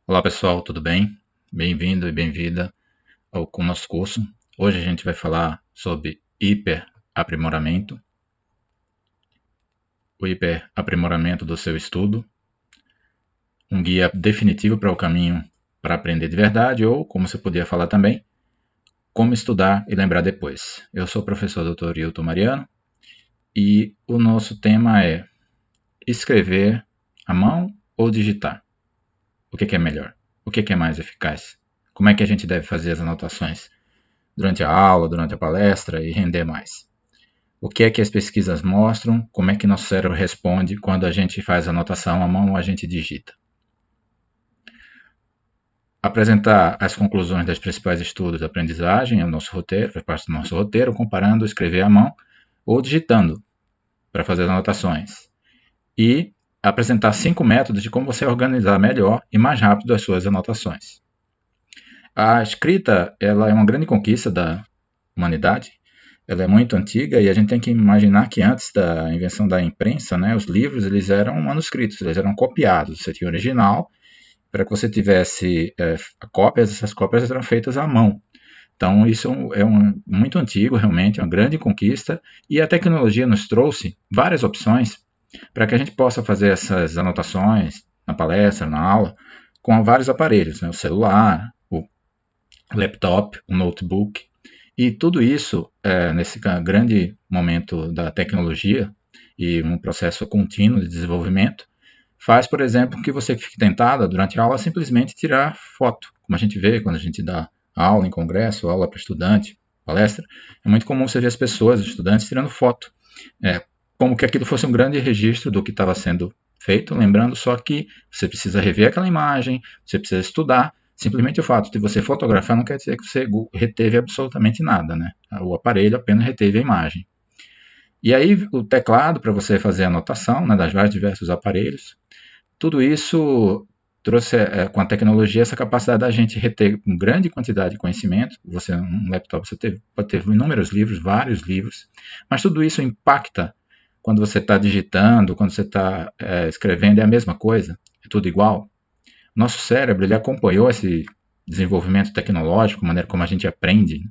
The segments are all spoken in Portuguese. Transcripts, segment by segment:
Olá pessoal, tudo bem? Bem-vindo e bem-vinda ao nosso curso. Hoje a gente vai falar sobre hiperaprimoramento, o hiperaprimoramento do seu estudo, um guia definitivo para o caminho para aprender de verdade ou, como você podia falar também, como estudar e lembrar depois. Eu sou o professor Dr. Hilton Mariano e o nosso tema é escrever à mão ou digitar. O que é melhor? O que é mais eficaz? Como é que a gente deve fazer as anotações durante a aula, durante a palestra e render mais? O que é que as pesquisas mostram? Como é que nosso cérebro responde quando a gente faz a anotação à mão ou a gente digita? Apresentar as conclusões dos principais estudos de aprendizagem é o nosso roteiro, faz parte do nosso roteiro, comparando escrever à mão ou digitando para fazer as anotações. E apresentar 5 métodos de como você organizar melhor e mais rápido as suas anotações. A escrita ela é uma grande conquista da humanidade. Ela é muito antiga e a gente tem que imaginar que antes da invenção da imprensa, né, os livros eles eram manuscritos, eles eram copiados. Você tinha o original, para que você tivesse cópias, essas cópias eram feitas à mão. Então isso é muito antigo, realmente, é uma grande conquista e a tecnologia nos trouxe várias opções para que a gente possa fazer essas anotações na palestra, na aula, com vários aparelhos, né, o celular, o laptop, o notebook. E tudo isso, nesse grande momento da tecnologia e um processo contínuo de desenvolvimento, faz, por exemplo, que você fique tentado, durante a aula, a simplesmente tirar foto. Como a gente vê quando a gente dá aula em congresso, aula para estudante, palestra, é muito comum você ver as pessoas, os estudantes, tirando foto. Como que aquilo fosse um grande registro do que estava sendo feito, lembrando só que você precisa rever aquela imagem, você precisa estudar. Simplesmente o fato de você fotografar não quer dizer que você reteve absolutamente nada, né? O aparelho apenas reteve a imagem. E aí o teclado para você fazer a anotação, né, das vários diversos aparelhos, tudo isso trouxe com a tecnologia essa capacidade da gente reter uma grande quantidade de conhecimento. Você, um laptop, você pode ter inúmeros livros, vários livros, mas tudo isso impacta quando você está digitando, quando você está escrevendo, é a mesma coisa, é tudo igual. Nosso cérebro ele acompanhou esse desenvolvimento tecnológico, a maneira como a gente aprende.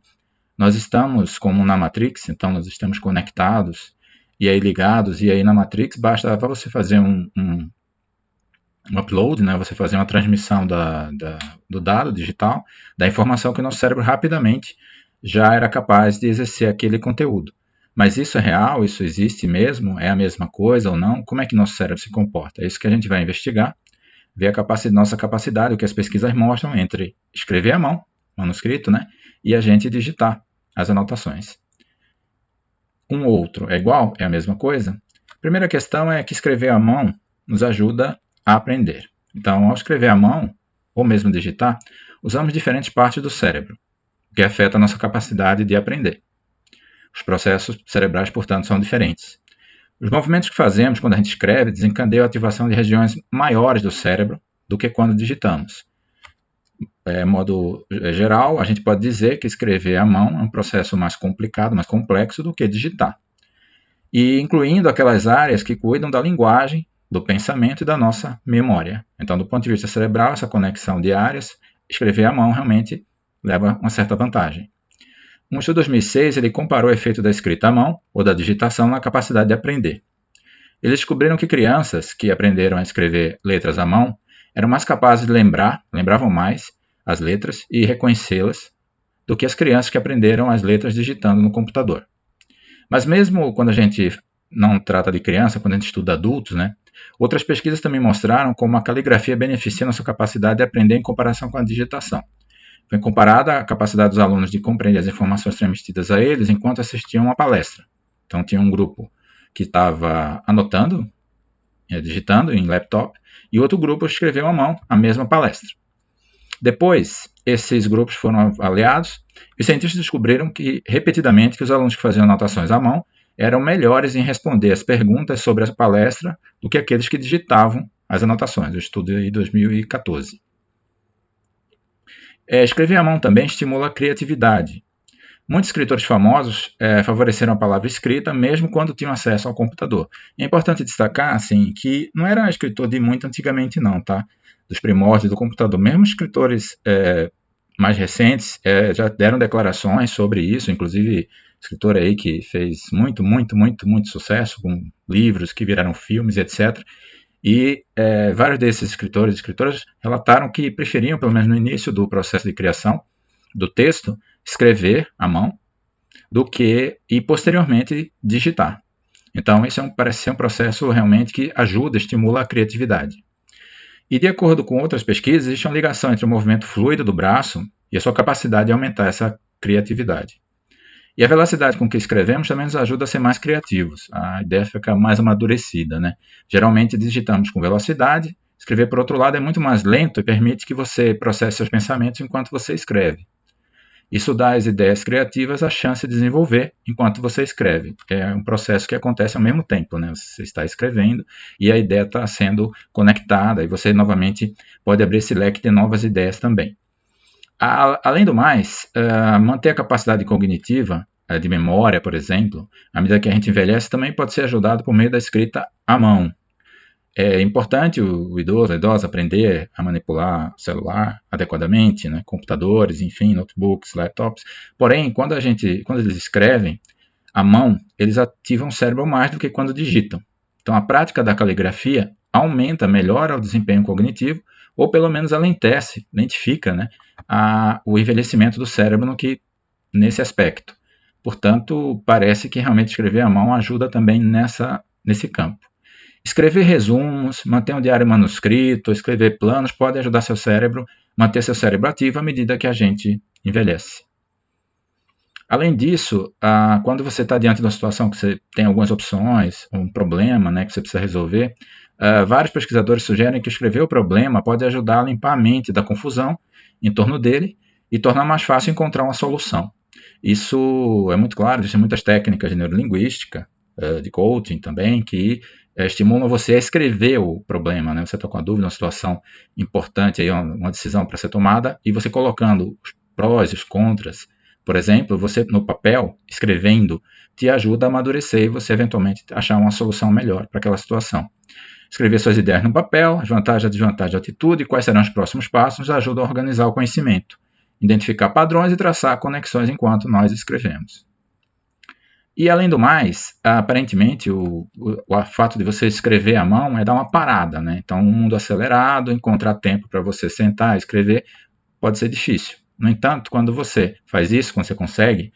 Nós estamos como na Matrix, então nós estamos conectados e aí ligados, e aí na Matrix basta para você fazer um upload, né, você fazer uma transmissão do dado digital, da informação que o nosso cérebro rapidamente já era capaz de exercer aquele conteúdo. Mas isso é real? Isso existe mesmo? É a mesma coisa ou não? Como é que nosso cérebro se comporta? É isso que a gente vai investigar, ver a nossa capacidade, o que as pesquisas mostram entre escrever à mão, manuscrito, né, e a gente digitar as anotações. Um outro é igual? É a mesma coisa? A primeira questão é que escrever à mão nos ajuda a aprender. Então, ao escrever à mão, ou mesmo digitar, usamos diferentes partes do cérebro, o que afeta a nossa capacidade de aprender. Os processos cerebrais, portanto, são diferentes. Os movimentos que fazemos quando a gente escreve desencadeiam a ativação de regiões maiores do cérebro do que quando digitamos. Modo geral, a gente pode dizer que escrever à mão é um processo mais complicado, mais complexo do que digitar, e incluindo aquelas áreas que cuidam da linguagem, do pensamento e da nossa memória. Então, do ponto de vista cerebral, essa conexão de áreas, escrever à mão realmente leva uma certa vantagem. Um estudo de 2006 ele comparou o efeito da escrita à mão ou da digitação na capacidade de aprender. Eles descobriram que crianças que aprenderam a escrever letras à mão eram mais capazes de lembravam mais as letras e reconhecê-las do que as crianças que aprenderam as letras digitando no computador. Mas mesmo quando a gente não trata de criança, quando a gente estuda adultos, né, outras pesquisas também mostraram como a caligrafia beneficia nossa capacidade de aprender em comparação com a digitação. Foi comparada a capacidade dos alunos de compreender as informações transmitidas a eles enquanto assistiam uma palestra. Então tinha um grupo que estava anotando, digitando em laptop, e outro grupo escreveu à mão a mesma palestra. Depois, esses grupos foram avaliados e os cientistas descobriram que, repetidamente, que os alunos que faziam anotações à mão eram melhores em responder as perguntas sobre a palestra do que aqueles que digitavam as anotações. O estudo é de 2014. Escrever à mão também estimula a criatividade. Muitos escritores famosos favoreceram a palavra escrita mesmo quando tinham acesso ao computador. É importante destacar assim, que não era escritor de muito antigamente não, tá? dos primórdios do computador. Mesmo escritores mais recentes já deram declarações sobre isso, inclusive escritor aí que fez muito sucesso com livros que viraram filmes, etc. E vários desses escritores e escritoras relataram que preferiam, pelo menos no início do processo de criação do texto, escrever à mão do que e posteriormente digitar. Então, isso parece ser um processo realmente que ajuda, estimula a criatividade. E de acordo com outras pesquisas, existe uma ligação entre o movimento fluido do braço e a sua capacidade de aumentar essa criatividade. E a velocidade com que escrevemos também nos ajuda a ser mais criativos. A ideia fica mais amadurecida, né? Geralmente digitamos com velocidade, escrever, por outro lado, é muito mais lento e permite que você processe seus pensamentos enquanto você escreve. Isso dá às ideias criativas a chance de desenvolver enquanto você escreve. É um processo que acontece ao mesmo tempo, né? Você está escrevendo e a ideia está sendo conectada e você novamente pode abrir esse leque de novas ideias também. Além do mais, manter a capacidade cognitiva de memória, por exemplo, à medida que a gente envelhece, também pode ser ajudado por meio da escrita à mão. É importante o idoso, a idosa aprender a manipular o celular adequadamente, né? Computadores, enfim, notebooks, laptops. Porém, quando eles escrevem à mão, eles ativam o cérebro mais do que quando digitam. Então, a prática da caligrafia melhora o desempenho cognitivo, ou pelo menos lentifica, né, o envelhecimento do cérebro nesse aspecto. Portanto, parece que realmente escrever à mão ajuda também nesse campo. Escrever resumos, manter um diário manuscrito, escrever planos pode ajudar manter seu cérebro ativo à medida que a gente envelhece. Além disso, quando você está diante de uma situação que você tem algumas opções, um problema, né, que você precisa resolver, vários pesquisadores sugerem que escrever o problema pode ajudar a limpar a mente da confusão em torno dele e tornar mais fácil encontrar uma solução. Isso é muito claro, existem muitas técnicas de neurolinguística, de coaching também, que estimulam você a escrever o problema, né? Você está com uma dúvida, uma situação importante, aí, uma decisão para ser tomada, e você colocando os prós e os contras, por exemplo, você no papel, escrevendo, te ajuda a amadurecer e você eventualmente achar uma solução melhor para aquela situação. Escrever suas ideias no papel, as vantagens e desvantagens da atitude e quais serão os próximos passos, nos ajuda a organizar o conhecimento, identificar padrões e traçar conexões enquanto nós escrevemos. E, além do mais, aparentemente, o fato de você escrever à mão é dar uma parada, né? Então, um mundo acelerado, encontrar tempo para você sentar e escrever pode ser difícil. No entanto, quando você faz isso, quando você consegue,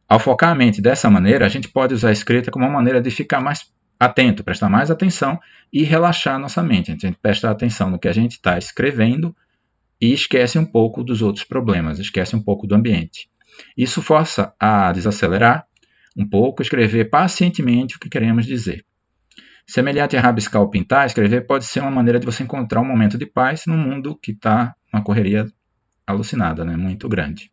ao focar a mente dessa maneira, a gente pode usar a escrita como uma maneira de ficar mais atento, prestar mais atenção e relaxar nossa mente. A gente presta atenção no que a gente está escrevendo e esquece um pouco dos outros problemas, esquece um pouco do ambiente. Isso força a desacelerar um pouco, escrever pacientemente o que queremos dizer. Semelhante a rabiscar ou pintar, escrever pode ser uma maneira de você encontrar um momento de paz num mundo que está uma correria alucinada, né? Muito grande.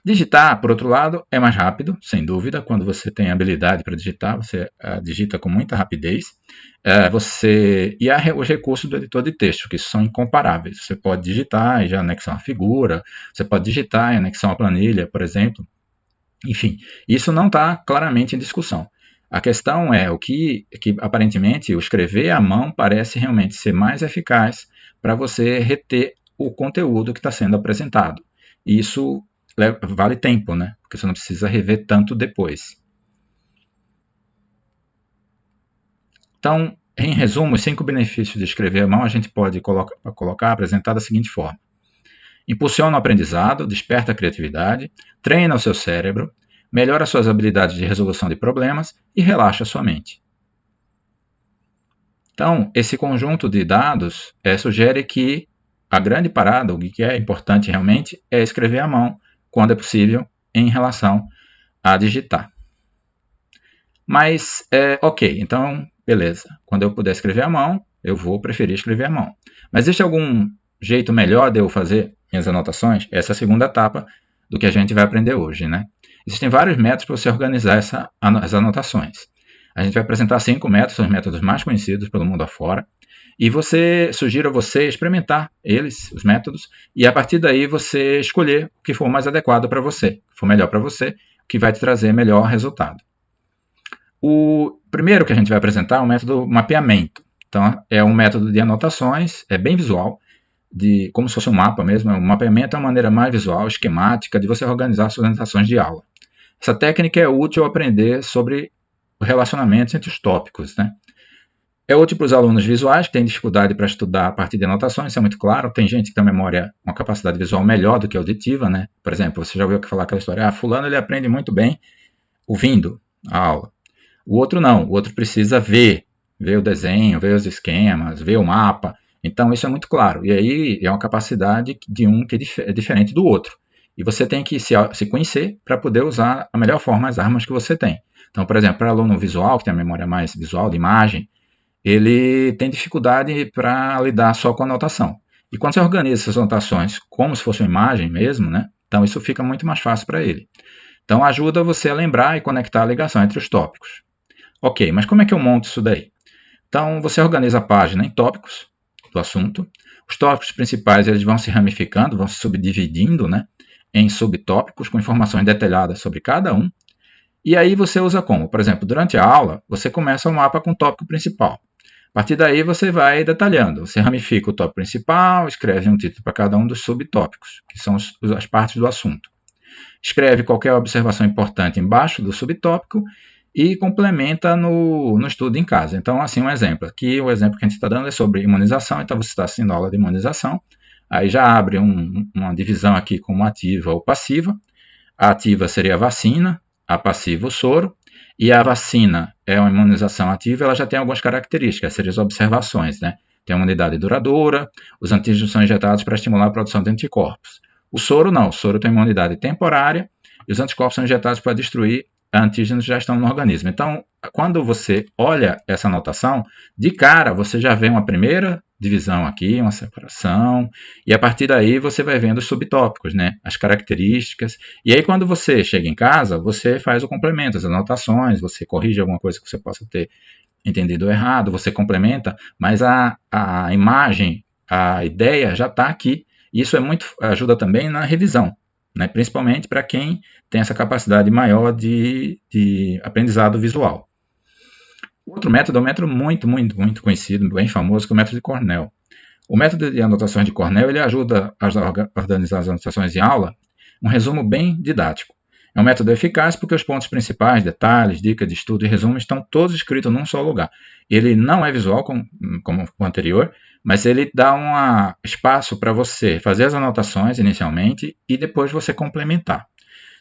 Digitar, por outro lado, é mais rápido, sem dúvida. Quando você tem habilidade para digitar, você digita com muita rapidez. E há os recursos do editor de texto, que são incomparáveis. Você pode digitar e já anexar uma figura, você pode digitar e anexar uma planilha, por exemplo. Enfim, isso não está claramente em discussão. A questão é que aparentemente o escrever à mão parece realmente ser mais eficaz para você reter o conteúdo que está sendo apresentado. E isso vale tempo, né? Porque você não precisa rever tanto depois. Então, em resumo, os 5 benefícios de escrever à mão a gente pode apresentar da seguinte forma. Impulsiona o aprendizado, desperta a criatividade, treina o seu cérebro, melhora suas habilidades de resolução de problemas e relaxa a sua mente. Então, esse conjunto de dados sugere que a grande parada, o que é importante realmente, é escrever à mão, quando é possível, em relação a digitar. Mas, ok, então, beleza. Quando eu puder escrever à mão, eu vou preferir escrever à mão. Mas existe algum jeito melhor de eu fazer minhas anotações? Essa é a segunda etapa do que a gente vai aprender hoje, né? Existem vários métodos para você organizar as anotações. A gente vai apresentar 5 métodos, são os métodos mais conhecidos pelo mundo afora. E sugiro a você experimentar os métodos, e a partir daí você escolher o que for mais adequado para você, o que for melhor para você, o que vai te trazer melhor resultado. O primeiro que a gente vai apresentar é o método mapeamento. Então, é um método de anotações, é bem visual, como se fosse um mapa mesmo. O mapeamento é uma maneira mais visual, esquemática, de você organizar suas anotações de aula. Essa técnica é útil ao aprender sobre relacionamentos entre os tópicos, né? É útil para os alunos visuais que têm dificuldade para estudar a partir de anotações, isso é muito claro. Tem gente que tem uma capacidade visual melhor do que auditiva, né? Por exemplo, você já ouviu falar aquela história, fulano ele aprende muito bem ouvindo a aula. O outro não, o outro precisa ver o desenho, ver os esquemas, ver o mapa. Então isso é muito claro. E aí é uma capacidade de um que é diferente do outro. E você tem que se conhecer para poder usar a melhor forma as armas que você tem. Então, por exemplo, para aluno visual, que tem a memória mais visual, de imagem, ele tem dificuldade para lidar só com a anotação. E quando você organiza essas anotações como se fosse uma imagem mesmo, né? Então isso fica muito mais fácil para ele. Então ajuda você a lembrar e conectar a ligação entre os tópicos. Ok, mas como é que eu monto isso daí? Então você organiza a página em tópicos do assunto. Os tópicos principais eles vão se ramificando, vão se subdividindo, né, em subtópicos com informações detalhadas sobre cada um. E aí você usa como? Por exemplo, durante a aula, você começa o mapa com o tópico principal. A partir daí você vai detalhando, você ramifica o tópico principal, escreve um título para cada um dos subtópicos, que são as partes do assunto. Escreve qualquer observação importante embaixo do subtópico e complementa no estudo em casa. Então, assim, um exemplo. Aqui o exemplo que a gente está dando é sobre imunização, então você está assistindo a aula de imunização, aí já abre uma divisão aqui como ativa ou passiva. A ativa seria a vacina, a passiva o soro, e a vacina é uma imunização ativa, ela já tem algumas características, seriam as observações, né? Tem uma imunidade duradoura, os antígenos são injetados para estimular a produção de anticorpos. O soro não, o soro tem uma imunidade temporária e os anticorpos são injetados para destruir antígenos que já estão no organismo. Então, quando você olha essa anotação, de cara você já vê uma primeira divisão aqui, uma separação, e a partir daí você vai vendo os subtópicos, né? As características, e aí quando você chega em casa, você faz o complemento, as anotações, você corrige alguma coisa que você possa ter entendido errado, você complementa, mas a imagem, a ideia já está aqui, e isso ajuda também na revisão, né? Principalmente para quem tem essa capacidade maior de aprendizado visual. O outro método é um método muito conhecido, bem famoso, que é o método de Cornell. O método de anotações de Cornell ele ajuda a organizar as anotações em aula, um resumo bem didático. É um método eficaz porque os pontos principais, detalhes, dicas de estudo e resumo estão todos escritos num só lugar. Ele não é visual como o anterior, mas ele dá um espaço para você fazer as anotações inicialmente e depois você complementar.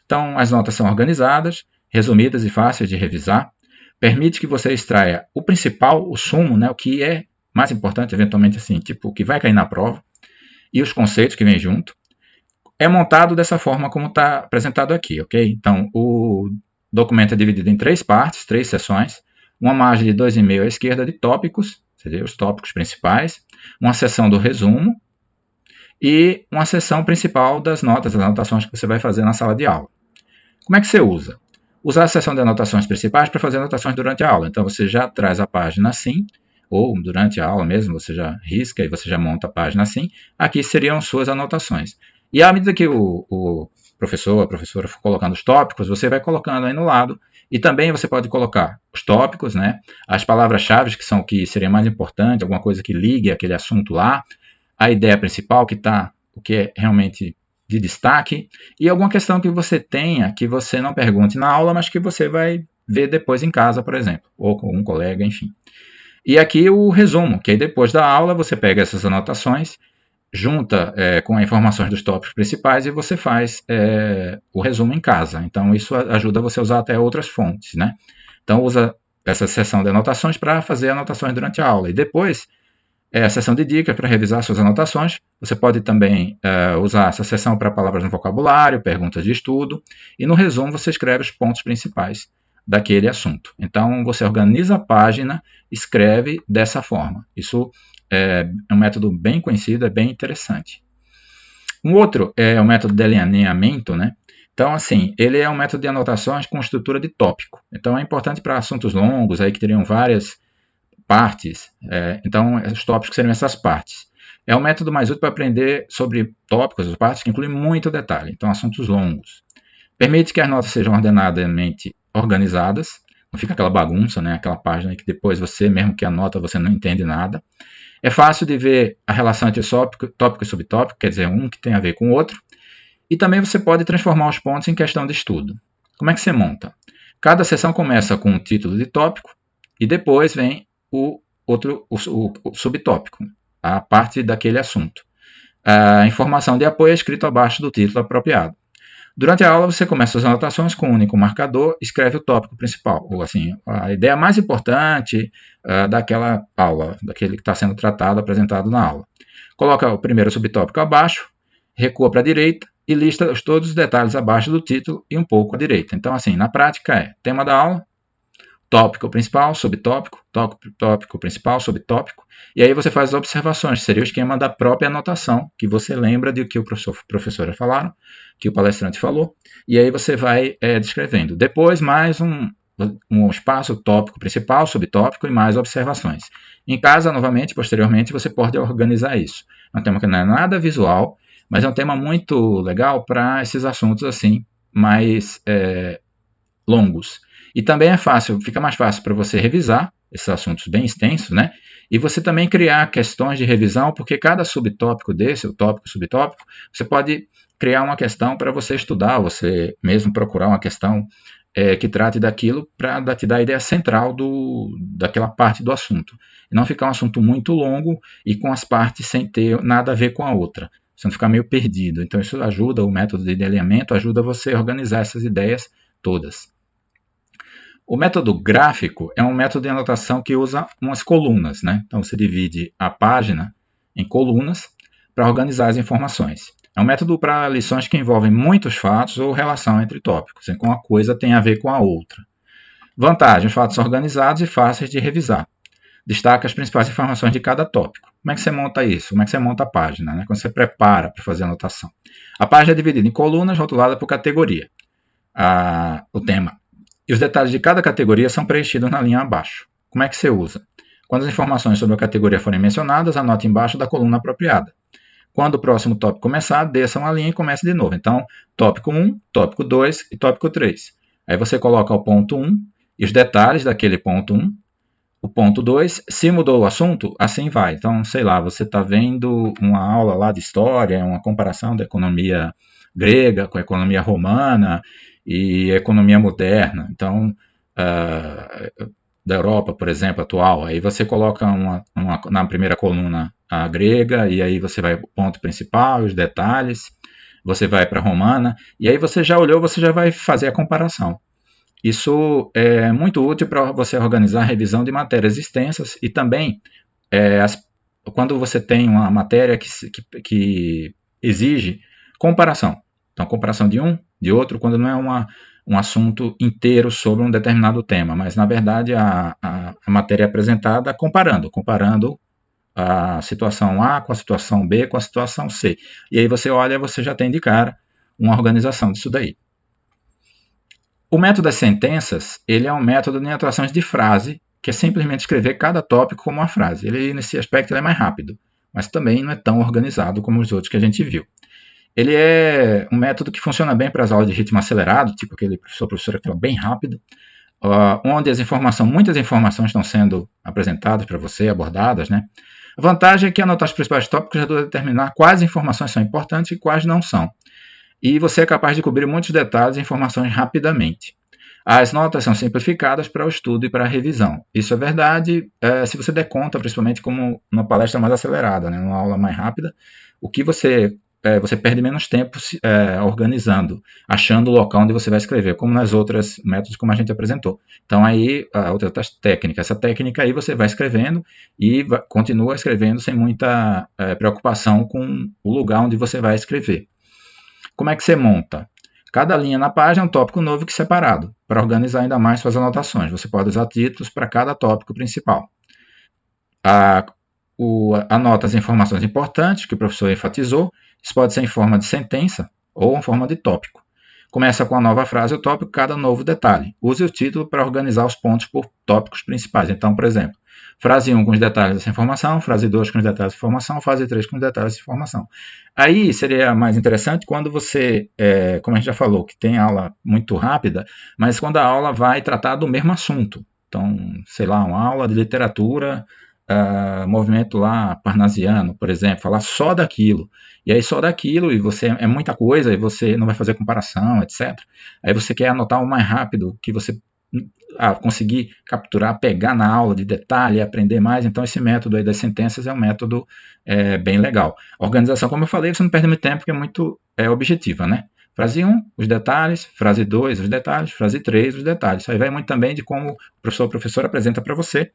Então, as notas são organizadas, resumidas e fáceis de revisar. Permite que você extraia o principal, o sumo, né, o que é mais importante, eventualmente assim, tipo, o que vai cair na prova, e os conceitos que vêm junto. É montado dessa forma como está apresentado aqui, ok? Então, o documento é dividido em 3 partes, 3 seções, uma margem de 2,5 à esquerda de tópicos, seria os tópicos principais, uma seção do resumo e uma seção principal das notas, as anotações que você vai fazer na sala de aula. Como é que você usa? Usar a seção de anotações principais para fazer anotações durante a aula. Então, você já traz a página assim, ou durante a aula mesmo, você já risca e você já monta a página assim. Aqui seriam suas anotações. E à medida que o professor, a professora for colocando os tópicos, você vai colocando aí no lado. E também você pode colocar os tópicos, né? As palavras-chave, que são o que seria mais importante, alguma coisa que ligue aquele assunto lá. A ideia principal, o que é realmente de destaque, e alguma questão que você tenha, que você não pergunte na aula, mas que você vai ver depois em casa, por exemplo, ou com um colega, enfim. E aqui o resumo, que aí depois da aula você pega essas anotações, junta com as informações dos tópicos principais e você faz o resumo em casa. Então isso ajuda você a usar até outras fontes, né? Então usa essa seção de anotações para fazer anotações durante a aula. E depois a seção de dicas para revisar suas anotações. Você pode também usar essa seção para palavras no vocabulário, perguntas de estudo. E no resumo você escreve os pontos principais daquele assunto. Então você organiza a página, escreve dessa forma. Isso é um método bem conhecido, é bem interessante. Um outro é o método de alinhamento, né? Então, assim, ele é um método de anotações com estrutura de tópico. Então, é importante para assuntos longos, aí que teriam várias partes. Então, os tópicos seriam essas partes. É um método mais útil para aprender sobre tópicos, as partes que incluem muito detalhe. Então, assuntos longos. Permite que as notas sejam ordenadamente organizadas não fica aquela bagunça, né? Aquela página que depois você, mesmo que anota, você não entende nada. É fácil de ver a relação entre tópico e subtópico, quer dizer, um que tem a ver com o outro. E também você pode transformar os pontos em questão de estudo. Como é que você monta? Cada seção começa com um título de tópico e depois vem o subtópico, a parte daquele assunto. A informação de apoio é escrita abaixo do título apropriado. Durante a aula, você começa as anotações com um único marcador, escreve o tópico principal, ou assim, a ideia mais importante daquela aula, daquele que está sendo tratado, apresentado na aula. Coloca o primeiro subtópico abaixo, recua para a direita e lista todos os detalhes abaixo do título e um pouco à direita. Então, assim, na prática é tema da aula, tópico principal, subtópico, tópico principal, subtópico, e aí você faz as observações, seria o esquema da própria anotação, que você lembra do que o professor falaram, que o palestrante falou, e aí você vai descrevendo. Depois, mais um espaço, tópico principal, subtópico e mais observações. Em casa, novamente, posteriormente, você pode organizar isso. É um tema que não é nada visual, mas é um tema muito legal para esses assuntos assim, mais longos. E também é fácil, fica mais fácil para você revisar esses assuntos bem extensos, né? E você também criar questões de revisão, porque cada subtópico desse, o tópico, subtópico, você pode criar uma questão para você estudar, você mesmo procurar uma questão que trate daquilo para te dar a ideia central daquela parte do assunto. E não ficar um assunto muito longo e com as partes sem ter nada a ver com a outra. Você não ficar meio perdido. Então isso ajuda, o método de alinhamento ajuda você a organizar essas ideias todas. O método gráfico é um método de anotação que usa umas colunas, né? Então você divide a página em colunas para organizar as informações. É um método para lições que envolvem muitos fatos ou relação entre tópicos, em que uma coisa tem a ver com a outra. Vantagem: fatos organizados e fáceis de revisar. Destaca as principais informações de cada tópico. Como é que você monta isso? Como é que você monta a página, né? Quando você prepara para fazer a anotação. A página é dividida em colunas rotuladas por categoria. O tema. E os detalhes de cada categoria são preenchidos na linha abaixo. Como é que você usa? Quando as informações sobre a categoria forem mencionadas, anote embaixo da coluna apropriada. Quando o próximo tópico começar, desça uma linha e comece de novo. Então, tópico 1, tópico 2 e tópico 3. Aí você coloca o ponto 1 e os detalhes daquele ponto 1. O ponto 2, se mudou o assunto, assim vai. Então, sei lá, você está vendo uma aula lá de história, uma comparação da economia grega com a economia romana e economia moderna, então da Europa, por exemplo, atual. Aí você coloca na primeira coluna a grega, e aí você vai para o ponto principal, os detalhes, você vai para a romana, e aí você já olhou, você já vai fazer a comparação. Isso é muito útil para você organizar a revisão de matérias extensas e também quando você tem uma matéria que exige comparação. Então, comparação de um, de outro, quando não é um assunto inteiro sobre um determinado tema, mas, na verdade, a matéria é apresentada comparando a situação A com a situação B com a situação C. E aí você olha, você já tem de cara uma organização disso daí. O método das sentenças, ele é um método de anotações de frase, que é simplesmente escrever cada tópico como uma frase. Ele, nesse aspecto, ele é mais rápido, mas também não é tão organizado como os outros que a gente viu. Ele é um método que funciona bem para as aulas de ritmo acelerado, tipo aquele professor que fala bem rápido, onde muitas informações estão sendo apresentadas para você, abordadas, né? A vantagem é que anotar os principais tópicos ajuda a determinar quais informações são importantes e quais não são. E você é capaz de cobrir muitos detalhes e informações rapidamente. As notas são simplificadas para o estudo e para a revisão. Isso é verdade se você der conta, principalmente como uma palestra mais acelerada, né? Uma aula mais rápida, o que você perde menos tempo organizando, achando o local onde você vai escrever, como nas outras métodos como a gente apresentou. Então aí, a outra técnica, essa técnica aí você vai escrevendo e continua escrevendo sem muita preocupação com o lugar onde você vai escrever. Como é que você monta? Cada linha na página é um tópico novo que é separado, para organizar ainda mais suas anotações. Você pode usar títulos para cada tópico principal. Anota as informações importantes que o professor enfatizou. Isso pode ser em forma de sentença ou em forma de tópico. Começa com a nova frase, o tópico, cada novo detalhe. Use o título para organizar os pontos por tópicos principais. Então, por exemplo, frase 1 com os detalhes dessa informação, frase 2 com os detalhes dessa informação, frase 3 com os detalhes dessa informação. Aí seria mais interessante quando você, como a gente já falou, que tem aula muito rápida, mas quando a aula vai tratar do mesmo assunto. Então, sei lá, uma aula de literatura, movimento lá parnasiano, por exemplo, falar só daquilo. E aí só daquilo, e você é muita coisa, e você não vai fazer comparação, etc. Aí você quer anotar o mais rápido que você conseguir capturar, pegar na aula de detalhe, aprender mais. Então esse método aí das sentenças é um método bem legal. A organização, como eu falei, você não perde muito tempo, porque é muito objetiva, né? Frase 1, os detalhes. Frase 2, os detalhes. Frase 3, os detalhes. Isso aí vai muito também de como o professor ou professora apresenta para você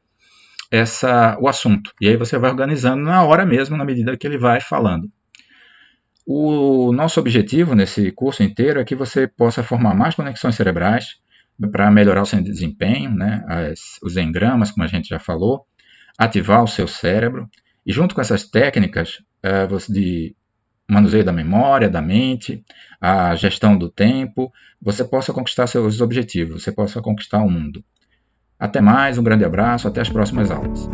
o assunto. E aí você vai organizando na hora mesmo, na medida que ele vai falando. O nosso objetivo nesse curso inteiro é que você possa formar mais conexões cerebrais para melhorar o seu desempenho, né? Os engramas, como a gente já falou, ativar o seu cérebro. E junto com essas técnicas de manuseio da memória, da mente, a gestão do tempo, você possa conquistar seus objetivos, você possa conquistar o mundo. Até mais, um grande abraço, até as próximas aulas.